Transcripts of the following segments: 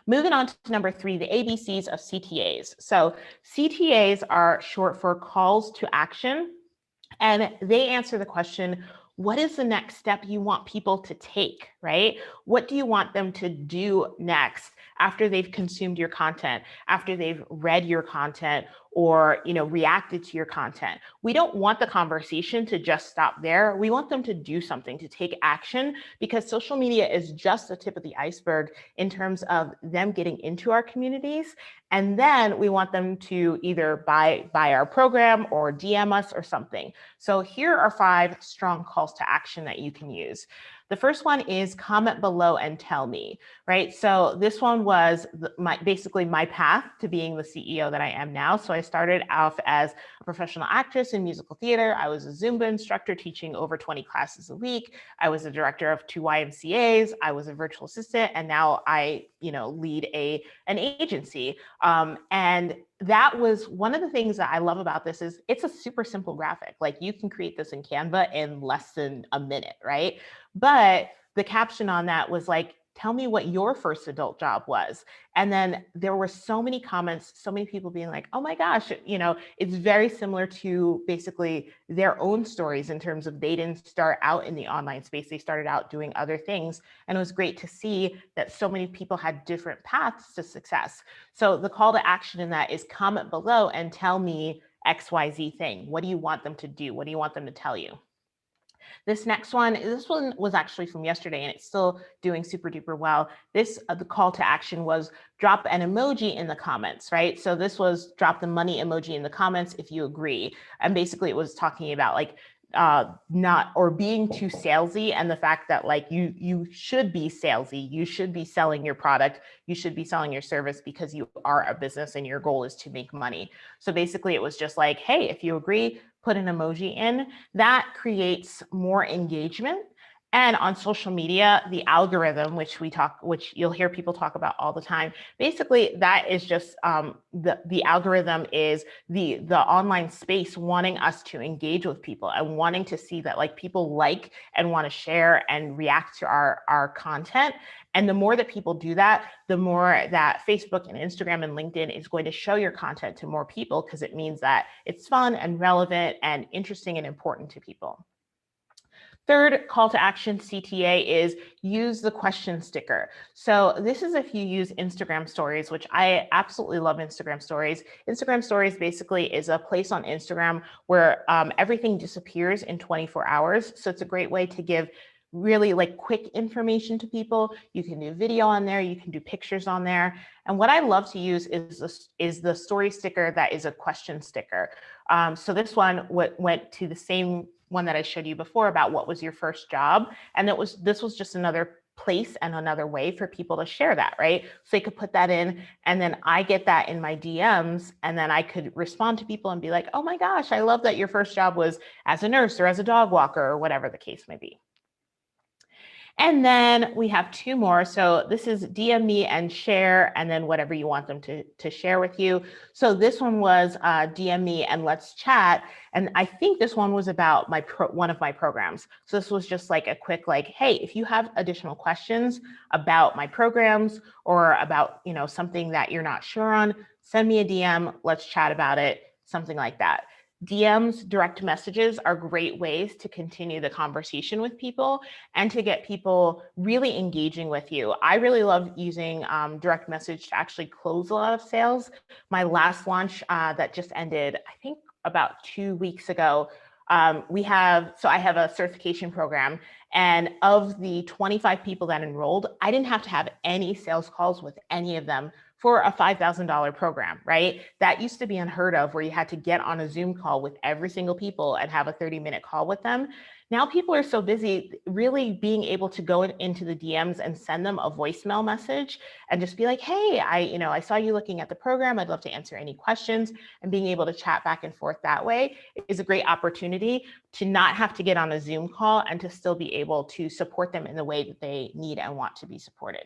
Moving on to number 3, the ABCs of CTAs. So CTAs are short for calls to action, and they answer the question, what is the next step you want people to take, right? What do you want them to do next after they've consumed your content, after they've read your content, or reacted to your content? We don't want the conversation to just stop there. We want them to do something, to take action, because social media is just the tip of the iceberg in terms of them getting into our communities. And then we want them to either buy our program or DM us or something. So here are 5 strong calls to action that you can use. The first one is comment below and tell me, right? So this one was basically my path to being the CEO that I am now. So I started off as a professional actress in musical theater. I was a Zumba instructor teaching over 20 classes a week. I was a director of 2 YMCAs. I was a virtual assistant, and now I, lead an agency. And that was one of the things that I love about this is it's a super simple graphic. Like, you can create this in Canva in less than a minute, right? But the caption on that was like, tell me what your first adult job was. And then there were so many comments, so many people being like, oh my gosh, it's very similar to basically their own stories in terms of they didn't start out in the online space. They started out doing other things. And it was great to see that so many people had different paths to success. So the call to action in that is comment below and tell me XYZ thing. What do you want them to do? What do you want them to tell you? This one was actually from yesterday, and it's still doing super duper well. The call to action was drop an emoji in the comments, right? So this was drop the money emoji in the comments if you agree. And basically it was talking about like not or being too salesy, and the fact that like you should be salesy, you should be selling your product, you should be selling your service because you are a business and your goal is to make money. So basically it was just like, hey, if you agree, put an emoji in. That creates more engagement. And on social media, the algorithm, which you'll hear people talk about all the time, basically that is just the algorithm is the online space wanting us to engage with people and wanting to see that like people like and want to share and react to our content. And the more that people do that, the more that Facebook and Instagram and LinkedIn is going to show your content to more people, because it means that it's fun and relevant and interesting and important to people. Third call to action CTA is use the question sticker. So this is if you use Instagram stories, which I absolutely love Instagram stories. Instagram stories basically is a place on Instagram where everything disappears in 24 hours. So it's a great way to give really like quick information to people. You can do video on there, you can do pictures on there. And what I love to use is the story sticker that is a question sticker. So this one went to the same one that I showed you before about what was your first job. And this was just another place and another way for people to share that, right? So they could put that in, and then I get that in my DMs, and then I could respond to people and be like, oh my gosh, I love that your first job was as a nurse or as a dog walker or whatever the case may be. And then we have 2 more. So this is DM me and share, and then whatever you want them to share with you. So this one was DM me and let's chat. And I think this one was about one of my programs. So this was just like a quick like, hey, if you have additional questions about my programs or about something that you're not sure on, send me a DM, let's chat about it, something like that. DMs, direct messages, are great ways to continue the conversation with people and to get people really engaging with you. I really love using direct message to actually close a lot of sales. My last launch that just ended, I think about 2 weeks ago, I have a certification program, and of the 25 people that enrolled, I didn't have to have any sales calls with any of them for a $5,000 program, right? That used to be unheard of, where you had to get on a Zoom call with every single people and have a 30-minute call with them. Now people are so busy, really being able to go into the DMs and send them a voicemail message and just be like, hey, I saw you looking at the program. I'd love to answer any questions, and being able to chat back and forth that way is a great opportunity to not have to get on a Zoom call and to still be able to support them in the way that they need and want to be supported.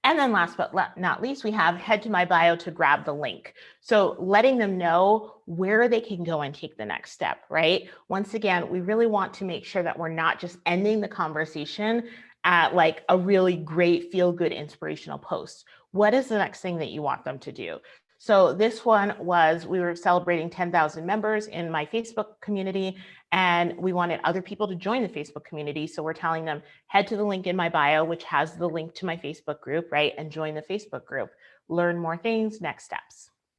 And then last but not least, we have head to my bio to grab the link. So letting them know where they can go and take the next step, right? Once again, we really want to make sure that we're not just ending the conversation at like a really great, feel good, inspirational post. What is the next thing that you want them to do? So this one was, we were celebrating 10,000 members in my Facebook community, and we wanted other people to join the Facebook community. So we're telling them, head to the link in my bio, which has the link to my Facebook group, right? And join the Facebook group. Learn more things, next steps.